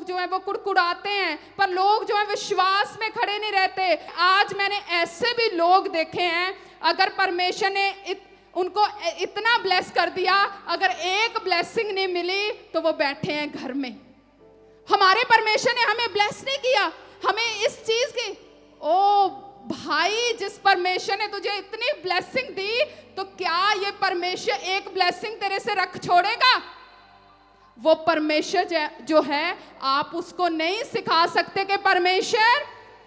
जो है वो कुड़कुड़ाते हैं, पर लोग जो है विश्वास में खड़े नहीं रहते। आज मैंने ऐसे भी लोग देखे हैं, अगर परमेश्वर ने उनको इतना ब्लेस कर दिया, अगर एक ब्लेसिंग नहीं मिली तो वो बैठे हैं घर में। हमारे परमेश्वर ने हमें ब्लेस नहीं किया, हमें इस चीज की, ओ भाई, जिस परमेश्वर ने तुझे इतनी ब्लेसिंग दी, तो क्या ये परमेश्वर एक ब्लेसिंग तेरे से रख छोड़ेगा? वो परमेश्वर जो है, आप उसको नहीं सिखा सकते कि परमेश्वर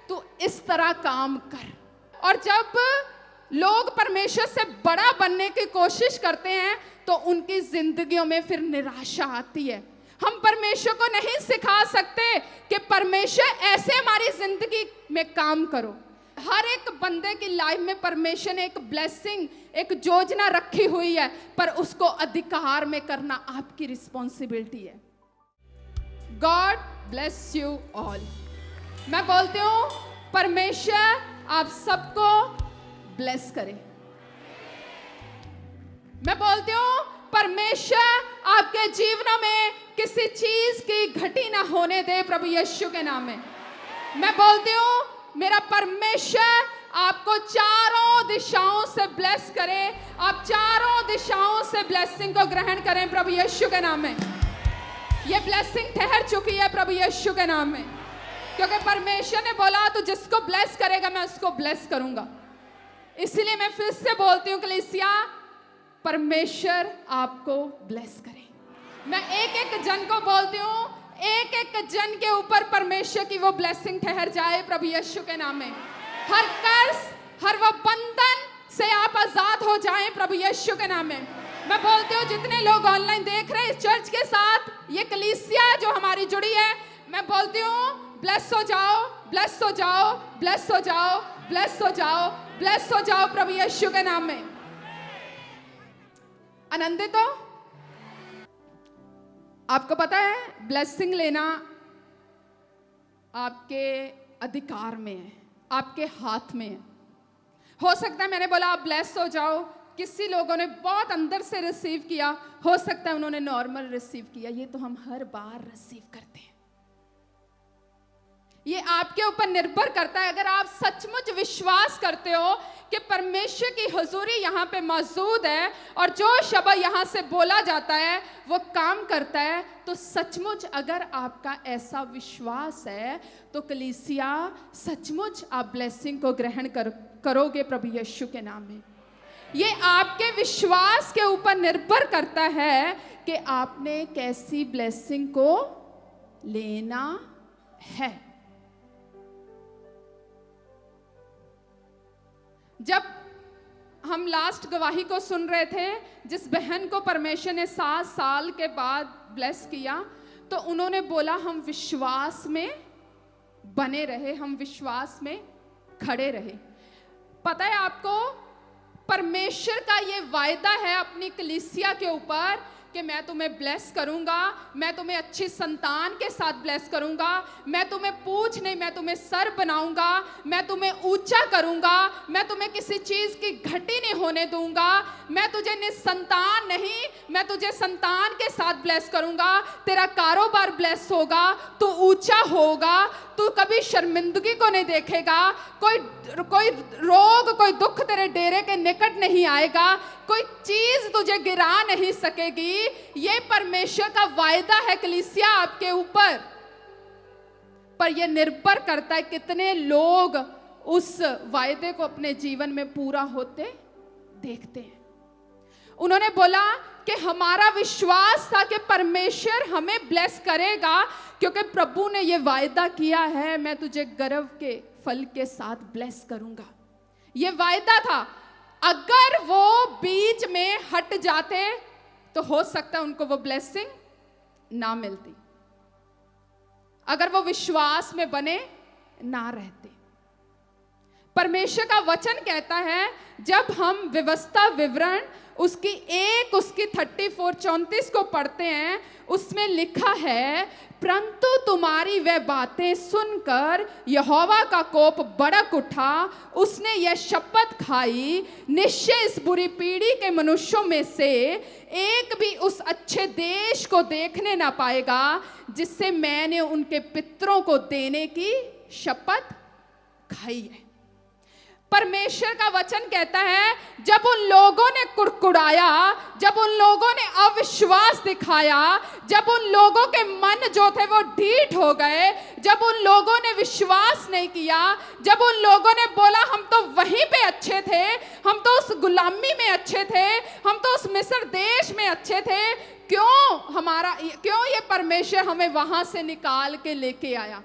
तू इस तरह काम कर। और जब लोग परमेश्वर से बड़ा बनने की कोशिश करते हैं तो उनकी जिंदगियों में फिर निराशा आती है। हम परमेश्वर को नहीं सिखा सकते कि परमेश्वर ऐसे हमारी जिंदगी में काम करो। हर एक बंदे की लाइफ में परमेश्वर ने एक ब्लेसिंग, एक योजना रखी हुई है, पर उसको अधिकार में करना आपकी रिस्पॉन्सिबिलिटी है। God bless you all. मैं बोलती हूँ परमेश्वर आप सबको ब्लेस करे। मैं बोलती हूँ परमेश्वर आपके जीवनों में किसी चीज की घटी ना होने दे, प्रभु यीशु के नाम में। मैं बोलती हूँ मेरा परमेश्वर आपको चारों दिशाओं से ब्लेस करे, आप चारों दिशाओं से ब्लेसिंग को ग्रहण करें प्रभु यीशु के नाम में। ये ब्लेसिंग ठहर चुकी है प्रभु यीशु के नाम में, क्योंकि परमेश्वर ने बोला तो जिसको ब्लेस करेगा मैं उसको ब्लेस करूंगा। इसलिए मैं फिर से बोलती हूँ कलीसिया, परमेश्वर आपको ब्लेस करे। मैं एक एक जन को बोलती हूँ, एक एक जन के ऊपर परमेश्वर की वो ब्लेसिंग ठहर जाए प्रभु यीशु के नाम में। हर कर्ज, हर वो बंधन से आप आजाद हो जाएं प्रभु यीशु के नाम में। मैं बोलती हूँ जितने लोग ऑनलाइन देख रहे हैं इस चर्च के साथ, ये कलीसिया जो हमारी जुड़ी है, मैं बोलती हूँ ब्लेस हो जाओ, ब्लेस हो जाओ, ब्लेस हो जाओ, ब्लेस हो जाओ, ब्लेस हो जाओ प्रभु यीशु के नाम में। आनंदित हो? आपको पता है ब्लेसिंग लेना आपके अधिकार में है, आपके हाथ में है। हो सकता है मैंने बोला आप ब्लेस हो जाओ, किसी लोगों ने बहुत अंदर से रिसीव किया, हो सकता है उन्होंने नॉर्मल रिसीव किया, ये तो हम हर बार रिसीव करते हैं। ये आपके ऊपर निर्भर करता है। अगर आप सचमुच विश्वास करते हो कि परमेश्वर की हुजूरी यहाँ पे मौजूद है और जो शब्द यहाँ से बोला जाता है वो काम करता है, तो सचमुच अगर आपका ऐसा विश्वास है तो कलीसिया सचमुच आप ब्लेसिंग को ग्रहण करोगे प्रभु यीशु के नाम में। ये आपके विश्वास के ऊपर निर्भर करता है कि आपने कैसी ब्लेसिंग को लेना है। जब हम लास्ट गवाही को सुन रहे थे, जिस बहन को परमेश्वर ने 7 साल के बाद ब्लेस किया, तो उन्होंने बोला हम विश्वास में बने रहे, हम विश्वास में खड़े रहे। पता है आपको, परमेश्वर का ये वायदा है अपनी कलीसिया के ऊपर कि मैं तुम्हें ब्लेस करूंगा, मैं तुम्हें अच्छी संतान के साथ ब्लेस करूंगा, मैं तुम्हें पूंछ नहीं मैं तुम्हें सर बनाऊंगा, मैं तुम्हें ऊंचा करूंगा, मैं तुम्हें किसी चीज की घटी नहीं होने दूंगा, मैं तुझे निसंतान नहीं, मैं तुझे संतान के साथ ब्लेस करूंगा, तेरा कारोबार ब्लेस होगा, तू ऊंचा होगा, तू कभी शर्मिंदगी को नहीं देखेगा, कोई रोग, कोई दुख तेरे डेरे के निकट नहीं आएगा, कोई चीज तुझे गिरा नहीं सकेगी। ये परमेश्वर का वायदा है कलीसिया आपके ऊपर। पर यह निर्भर करता है कितने लोग उस वायदे को अपने जीवन में पूरा होते देखते हैं। उन्होंने बोला कि हमारा विश्वास था कि परमेश्वर हमें ब्लेस करेगा, क्योंकि प्रभु ने यह वायदा किया है मैं तुझे गर्व के फल के साथ ब्लेस करूंगा। यह वायदा था। अगर वो बीच में हट जाते तो हो सकता है उनको वो ब्लेसिंग ना मिलती, अगर वो विश्वास में बने ना रहते। परमेश्वर का वचन कहता है, जब हम व्यवस्था विवरण उसकी 34 को पढ़ते हैं, उसमें लिखा है, परंतु तुम्हारी वह बातें सुनकर यहोवा का कोप भड़क उठा। उसने यह शपथ खाई, निश्चय इस बुरी पीढ़ी के मनुष्यों में से एक भी उस अच्छे देश को देखने ना पाएगा जिससे मैंने उनके पितरों को देने की शपथ खाई है। परमेश्वर का वचन कहता है, जब उन लोगों ने कुड़कुड़ाया, जब उन लोगों ने अविश्वास दिखाया, जब उन लोगों के मन जो थे वो ढीठ हो गए, जब उन लोगों ने विश्वास नहीं किया, जब उन लोगों ने बोला हम तो वहीं पे अच्छे थे, हम तो उस गुलामी में अच्छे थे, हम तो उस मिस्र देश में अच्छे थे, क्यों ये परमेश्वर हमें वहां से निकाल के लेके आया?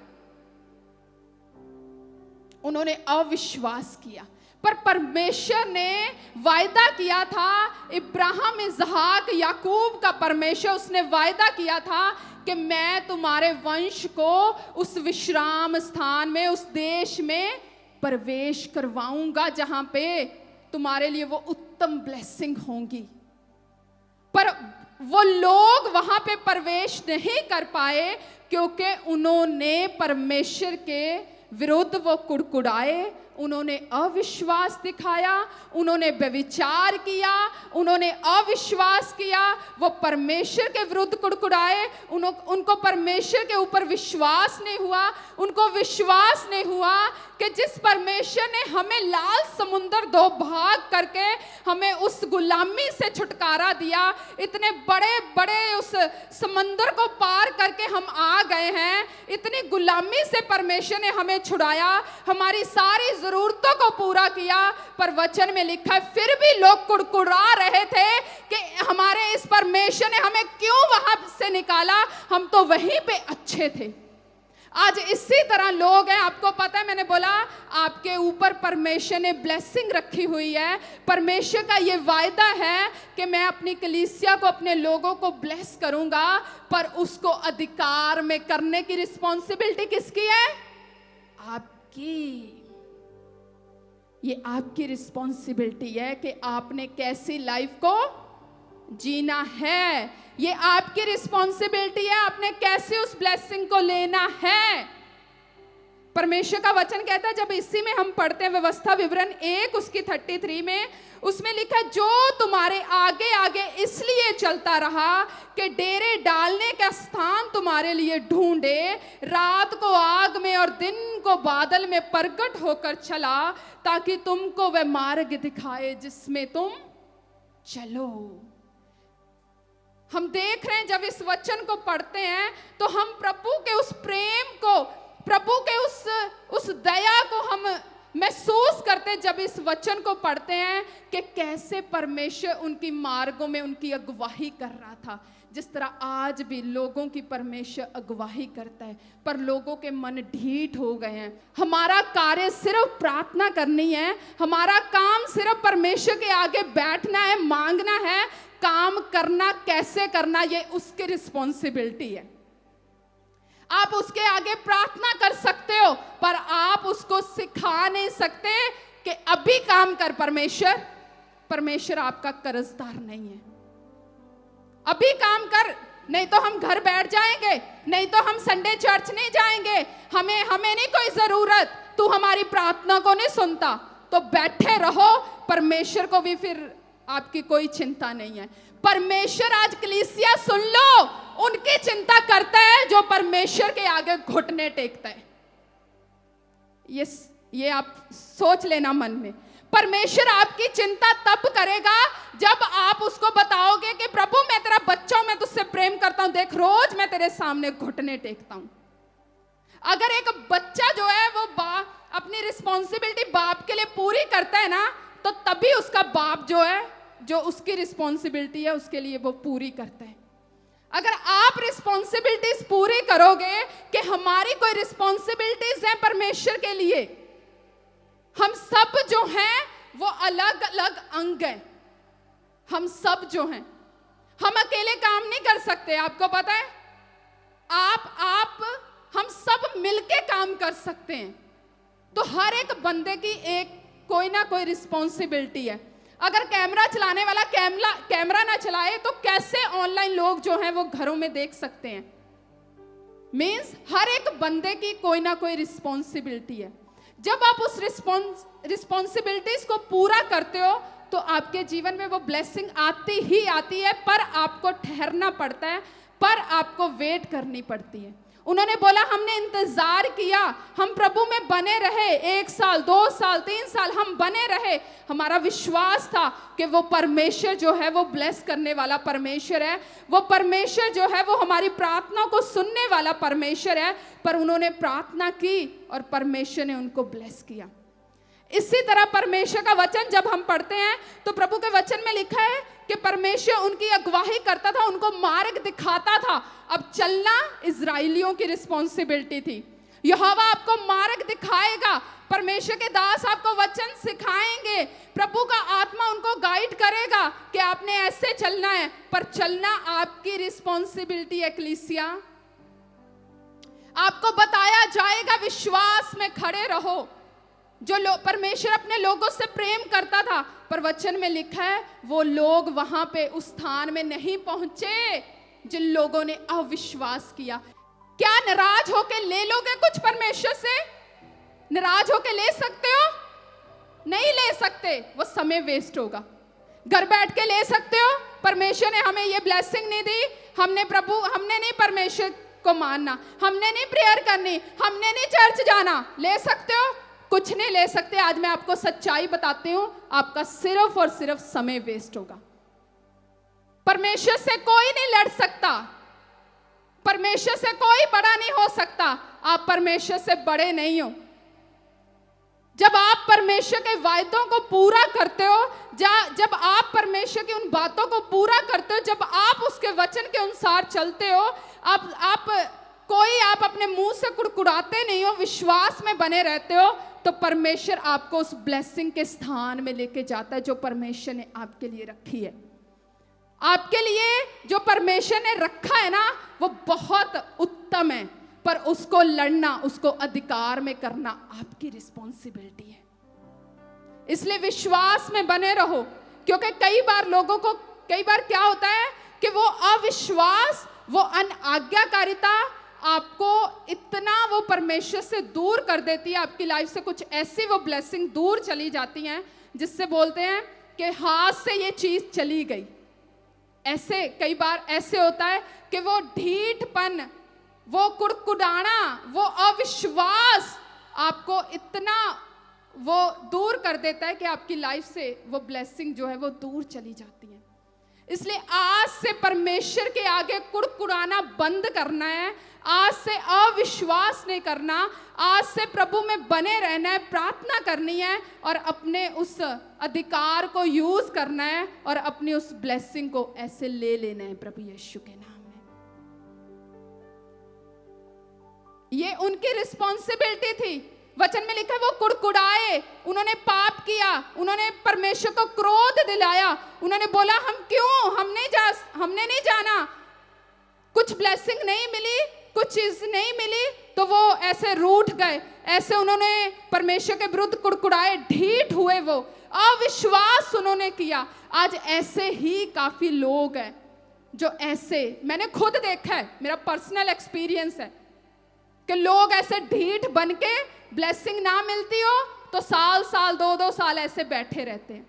उन्होंने अविश्वास किया। पर परमेश्वर ने वायदा किया था, इब्राहिम, इसहाक, याकूब का परमेश्वर, उसने वायदा किया था कि मैं तुम्हारे वंश को उस विश्राम स्थान में, उस देश में प्रवेश करवाऊंगा जहां पे तुम्हारे लिए वो उत्तम ब्लेसिंग होंगी। पर वो लोग वहां पे प्रवेश नहीं कर पाए क्योंकि उन्होंने परमेश्वर के विरुद्ध वो कुड़कुड़ाए, उन्होंने अविश्वास दिखाया, उन्होंने व्यभिचार किया, उन्होंने अविश्वास किया, वो परमेश्वर के विरुद्ध कुड़कुड़ाए, उनको परमेश्वर के ऊपर विश्वास नहीं हुआ। उनको विश्वास नहीं हुआ कि जिस परमेश्वर ने हमें लाल समुंदर 2 भाग करके हमें उस गुलामी से छुटकारा दिया, इतने बड़े बड़े उस समंदर को पार करके हम आ गए हैं, इतनी गुलामी से परमेश्वर ने हमें छुड़ाया, हमारी सारी जरूरतों को पूरा किया। पर वचन में लिखा है, फिर भी लोग कुड़कुड़ा रहे थे कि हमारे इस परमेश्वर ने हमें क्यों वहां से निकाला, हम तो वहीं पे अच्छे थे। आज इसी तरह लोग हैं, आपको पता है, मैंने बोला आपके ऊपर परमेश्वर ने ब्लेसिंग रखी हुई है। परमेश्वर का ये वायदा है कि मैं अपनी कलीसिया को, अपने लोगों को ब्लेस करूंगा, पर उसको अधिकार में करने की रिस्पॉन्सिबिलिटी किसकी है? आपकी। ये आपकी रिस्पॉन्सिबिलिटी है कि आपने कैसी लाइफ को जीना है। ये आपकी रिस्पॉन्सिबिलिटी है, आपने कैसे उस ब्लेसिंग को लेना है। परमेश्वर का वचन कहता है, जब इसी में हम पढ़ते हैं व्यवस्था विवरण 1 उसकी 33 में, उसमें लिखा, जो तुम्हारे आगे आगे इसलिए चलता रहा कि डेरे डालने का स्थान तुम्हारे लिए ढूंढे, रात को आग में और दिन को बादल में प्रकट होकर चला, ताकि तुमको वह मार्ग दिखाए जिसमें तुम चलो। हम देख रहे हैं, जब इस वचन को पढ़ते हैं तो हम प्रभु के उस प्रेम को, प्रभु के उस दया को हम महसूस करते हैं जब इस वचन को पढ़ते हैं कि कैसे परमेश्वर उनकी मार्गों में उनकी अगुवाई कर रहा था। जिस तरह आज भी लोगों की परमेश्वर अगुवाई करता है, पर लोगों के मन ढीठ हो गए हैं। हमारा कार्य सिर्फ प्रार्थना करनी है, हमारा काम सिर्फ परमेश्वर के आगे बैठना है, मांगना है। काम करना कैसे करना, ये उसकी रिस्पॉन्सिबिलिटी है। आप उसके आगे प्रार्थना कर सकते हो, पर आप उसको सिखा नहीं सकते कि अभी काम कर। परमेश्वर आपका कर्जदार नहीं है। अभी काम कर, नहीं तो हम घर बैठ जाएंगे, नहीं तो हम संडे चर्च नहीं जाएंगे, हमें नहीं कोई जरूरत, तू हमारी प्रार्थना को नहीं सुनता, तो बैठे रहो। परमेश्वर को भी फिर आपकी कोई चिंता नहीं है। परमेश्वर, आज कलीसिया सुन लो, उनकी चिंता करता है जो परमेश्वर के आगे घुटने टेकता है। ये आप सोच लेना मन में। परमेश्वर आपकी चिंता तब करेगा जब आप उसको बताओगे कि प्रभु मैं तेरा बच्चा हूं, मैं तुझसे प्रेम करता हूं, देख रोज मैं तेरे सामने घुटने टेकता हूं। अगर एक बच्चा जो है वो अपनी रिस्पॉन्सिबिलिटी बाप के लिए पूरी करता है ना, तो तभी उसका बाप जो है, जो उसकी रिस्पॉन्सिबिलिटी है उसके लिए वो पूरी करता है। अगर आप रिस्पॉन्सिबिलिटीज पूरी करोगे कि हमारी कोई रिस्पॉन्सिबिलिटीज हैं परमेश्वर के लिए, हम सब जो हैं वो अलग अलग अंग हैं। हम सब जो हैं, हम अकेले काम नहीं कर सकते, आपको पता है। हम सब मिलके काम कर सकते हैं। तो हर एक बंदे की एक कोई ना कोई रिस्पॉन्सिबिलिटी है। अगर कैमरा चलाने वाला कैमरा ना चलाए तो कैसे ऑनलाइन लोग जो हैं वो घरों में देख सकते हैं? मीन्स हर एक बंदे की कोई ना कोई रिस्पॉन्सिबिलिटी है। जब आप उस रिस्पॉन्सिबिलिटीज को पूरा करते हो तो आपके जीवन में वो ब्लेसिंग आती ही आती है, पर आपको ठहरना पड़ता है, पर आपको वेट करनी पड़ती है। उन्होंने बोला हमने इंतजार किया, हम प्रभु में बने रहे, 1 साल 2 साल 3 साल हम बने रहे। हमारा विश्वास था कि वो परमेश्वर जो है वो ब्लेस करने वाला परमेश्वर है, वो परमेश्वर जो है वो हमारी प्रार्थना को सुनने वाला परमेश्वर है। पर उन्होंने प्रार्थना की और परमेश्वर ने उनको ब्लेस किया। इसी तरह परमेश्वर का वचन जब हम पढ़ते हैं तो प्रभु के वचन में लिखा है कि परमेश्वर उनकी अगुवाई करता था, उनको मार्ग दिखाता था। अब चलना इजराइलियों की रिस्पॉन्सिबिलिटी थी। यहोवा आपको मार्ग दिखाएगा, परमेश्वर के दास आपको वचन सिखाएंगे, प्रभु का आत्मा उनको गाइड करेगा कि आपने ऐसे चलना है, पर चलना आपकी रिस्पॉन्सिबिलिटी है। कलीसिया, आपको बताया जाएगा विश्वास में खड़े रहो। जो परमेश्वर अपने लोगों से प्रेम करता था, पर वचन में लिखा है वो लोग वहां पे उस स्थान में नहीं पहुंचे जिन लोगों ने अविश्वास किया। क्या नाराज होके ले लोगे कुछ परमेश्वर से? नाराज होके ले सकते हो? नहीं ले सकते, वो समय वेस्ट होगा। घर बैठ के ले सकते हो? परमेश्वर ने हमें ये ब्लेसिंग नहीं दी, हमने नहीं परमेश्वर को मानना, हमने नहीं प्रेयर करनी, हमने नहीं चर्च जाना। ले सकते हो? कुछ नहीं ले सकते। आज मैं आपको सच्चाई बताती हूं, आपका सिर्फ और सिर्फ समय वेस्ट होगा। परमेश्वर से कोई नहीं लड़ सकता, परमेश्वर से कोई बड़ा नहीं हो सकता। आप परमेश्वर से बड़े नहीं हो। जब आप परमेश्वर के वायदों को पूरा करते हो, जब आप परमेश्वर की उन बातों को पूरा करते हो, जब आप उसके वचन के अनुसार चलते हो, आप अपने मुंह से कुड़कुड़ाते नहीं हो, विश्वास में बने रहते हो, तो परमेश्वर आपको उस ब्लेसिंग के स्थान में लेके जाता है जो परमेश्वर ने आपके लिए रखी है। आपके लिए जो परमेश्वर ने रखा है ना, वो बहुत उत्तम है, पर उसको लड़ना, उसको अधिकार में करना आपकी रिस्पॉन्सिबिलिटी है। इसलिए विश्वास में बने रहो, क्योंकि कई बार क्या होता है कि वो अविश्वास, वो अनाज्ञाकारिता आपको इतना वो परमेश्वर से दूर कर देती है, आपकी लाइफ से कुछ ऐसी वो ब्लेसिंग दूर चली जाती हैं जिससे बोलते हैं कि हाथ से ये चीज चली गई। ऐसे कई बार ऐसे होता है कि वो ढीठपन, वो कुड़कुड़ाना, वो अविश्वास आपको इतना वो दूर कर देता है कि आपकी लाइफ से वो ब्लेसिंग जो है वो दूर चली जाती है। इसलिए आज से परमेश्वर के आगे कुड़कुड़ाना बंद करना है, आज से अविश्वास नहीं करना, आज से प्रभु में बने रहना है, प्रार्थना करनी है और अपने उस अधिकार को यूज करना है और अपनी उस ब्लेसिंग को ऐसे ले लेना है प्रभु यीशु के नाम में। ये उनकी रिस्पॉन्सिबिलिटी थी। वचन में लिखा है वो कुड़कुड़ाए, उन्होंने पाप किया, उन्होंने परमेश्वर को क्रोध दिलाया, उन्होंने बोला हमने नहीं जाना, कुछ ब्लेसिंग नहीं मिली, कुछ चीज नहीं मिली, तो वो ऐसे रूठ गए, ऐसे उन्होंने परमेश्वर के विरुद्ध कुड़कुड़ाए, ढीठ हुए, वो अविश्वास उन्होंने किया। आज ऐसे ही काफी लोग हैं जो ऐसे, मैंने खुद देखा है, मेरा पर्सनल एक्सपीरियंस है कि लोग ऐसे ढीठ बन के ब्लेसिंग ना मिलती हो तो साल 2 साल ऐसे बैठे रहते हैं।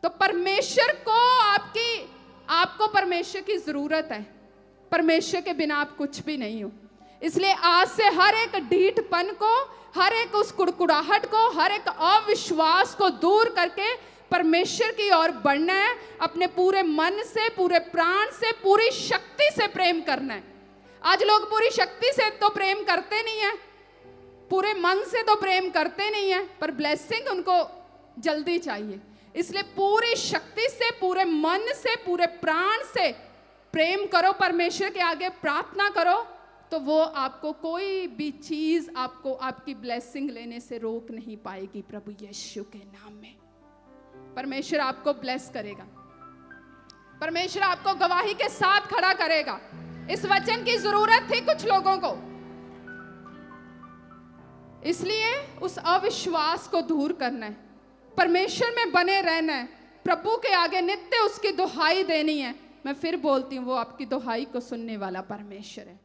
तो परमेश्वर को आपको परमेश्वर की जरूरत है, परमेश्वर के बिना आप कुछ भी नहीं हो। इसलिए आज से हर एक ढीठपन को, हर एक उस कुड़कुड़ाहट को, हर एक अविश्वास को दूर करके परमेश्वर की ओर बढ़ना है। अपने पूरे मन से, पूरे प्राण से, पूरी शक्ति से प्रेम करना है। आज लोग पूरी शक्ति से तो प्रेम करते नहीं है, पूरे मन से तो प्रेम करते नहीं है, पर ब्लेसिंग उनको जल्दी चाहिए। इसलिए पूरी शक्ति से, पूरे मन से, पूरे प्राण से प्रेम करो, परमेश्वर के आगे प्रार्थना करो, तो वो आपको कोई भी चीज आपकी ब्लेसिंग लेने से रोक नहीं पाएगी प्रभु यीशु के नाम में। परमेश्वर आपको ब्लेस करेगा, परमेश्वर आपको गवाही के साथ खड़ा करेगा। इस वचन की जरूरत थी कुछ लोगों को, इसलिए उस अविश्वास को दूर करना है, परमेश्वर में बने रहना है, प्रभु के आगे नित्य उसकी दुहाई देनी है। मैं फिर बोलती हूँ, वो आपकी दुहाई को सुनने वाला परमेश्वर है।